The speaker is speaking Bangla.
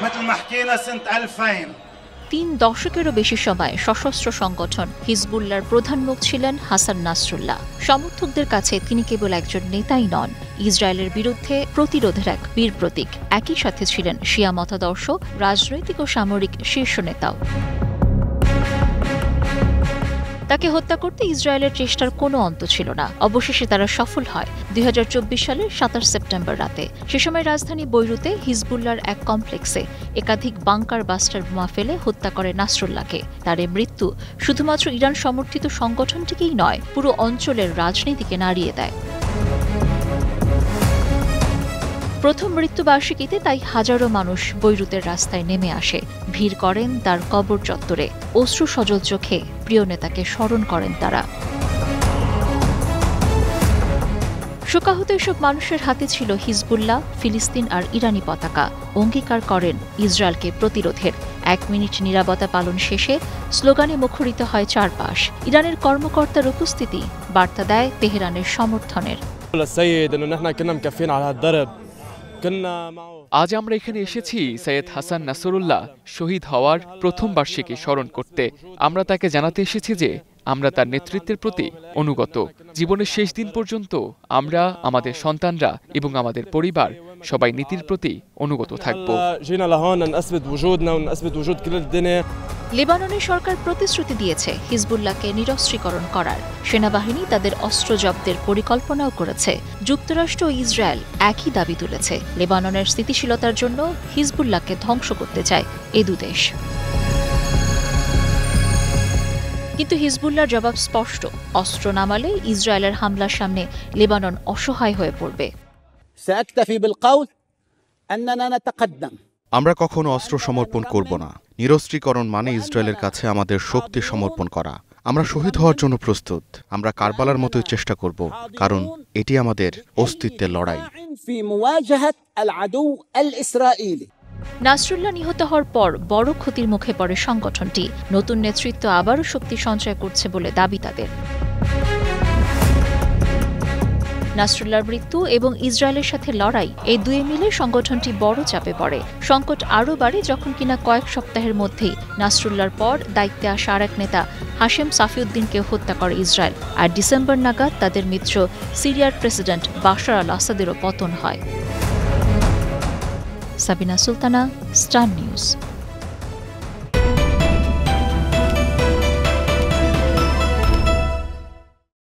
مثل ما حكينا سنة 2000 3 দশকেরও বেশি সময় সশস্ত্র সংগঠন হিজবুল্লাহর প্রধান মুখ ছিলেন হাসান নাসরুল্লাহ। সমর্থকদের কাছে তিনি কেবল একজন নেতাই নন, ইসরায়েলের বিরুদ্ধে প্রতিরোধের এক বীর প্রতীক। একই সাথে ছিলেন শিয়া মতাদর্শ, রাজনৈতিক ও সামরিক শীর্ষ নেতাও। তাকে হত্যা করতে ইসরায়েলের চেষ্টার কোনো অন্ত ছিল না। অবশেষে তারা সফল হয় 2024 সালের 27 সেপ্টেম্বর রাতে। সে সময় রাজধানী বৈরুতে হিজবুল্লাহর এক কমপ্লেক্সে একাধিক বাংকার বাস্টার বোমা ফেলে হত্যা করে নাসরুল্লাহকে। তার এই মৃত্যু শুধুমাত্র ইরান সমর্থিত সংগঠনটিকেই নয়, পুরো অঞ্চলের রাজনীতিকে নাড়িয়ে দেয়। প্রথম মৃত্যুবার্ষিকীতে তাই হাজারো মানুষ বৈরুতের রাস্তায় নেমে আসে, ভিড় করেন তার কবর চত্বরে, অশ্রু সজল চোখে প্রিয় নেতাকে স্মরণ করেন তারা। শোকাহত এসব মানুষের হাতে ছিল হিজবুল্লাহ, ফিলিস্তিন আর ইরানি পতাকা। অঙ্গীকার করেন ইসরায়েলকে প্রতিরোধের। 1 মিনিট নীরবতা পালন শেষে স্লোগানে মুখরিত হয় চারপাশ। ইরানের কর্মকর্তার উপস্থিতি বার্তা দেয় তেহরানের সমর্থনের। আজ আমরা এখানে এসেছি সৈয়দ হাসান নাসরুল্লাহ শহীদ হওয়ার প্রথম বার্ষিকী স্মরণ করতে। আমরা তাকে জানাতে এসেছি যে আমরা তার নেতৃত্বের প্রতি অনুগত। জীবনের শেষ দিন পর্যন্ত আমরা, আমাদের সন্তানরা এবং আমাদের পরিবার সবাই নীতির প্রতি অনুগত থাকব। লেবাননের সরকার প্রতিশ্রুতি দিয়েছে হিজবুল্লাহকে নিরস্ত্রীকরণ করার। সেনাবাহিনী তাদের অস্ত্র জব্দের পরিকল্পনাও করেছে। যুক্তরাষ্ট্র ও ইসরায়েল একই দাবি তুলেছে, লেবাননের স্থিতিশীলতার জন্য হিজবুল্লাহকে ধ্বংস করতে চায় এ দুদেশ। কিন্তু হিজবুল্লাহর জবাব স্পষ্ট, অস্ত্র নামালে ইসরায়েলের হামলার সামনে লেবানন অসহায় হয়ে পড়বে। আমরা কখনো অস্ত্র সমর্পণ করব না। নিরস্ত্রীকরণ মানে ইসরায়েলের কাছে আমাদের শক্তি সমর্পণ করা। আমরা শহীদ হওয়ার জন্য প্রস্তুত। আমরা কারবালার মতোই চেষ্টা করব, কারণ এটি আমাদের অস্তিত্বের লড়াই। নাসরুল্লাহ নিহত হওয়ার পর বড় ক্ষতির মুখে পড়ে সংগঠনটি। নতুন নেতৃত্ব আবারও শক্তি সঞ্চয় করছে বলে দাবি তাদের। নাসরুল্লাহর মৃত্যু এবং ইসরায়েলের সাথে লড়াই, এই দুই মিলে সংগঠনটি বড় চাপে পড়ে। সংকট আরও বাড়ে যখন কিনা কয়েক সপ্তাহের মধ্যেই নাসরুল্লাহর পর দায়িত্বে আসা আরেক নেতা হাশেম সাফিউদ্দিনকে হত্যা করে ইসরায়েল। আর ডিসেম্বর নাগাদ তাদের মিত্র সিরিয়ার প্রেসিডেন্ট বাশার আল আসাদেরও পতন হয়। Sabina Sultana, star news.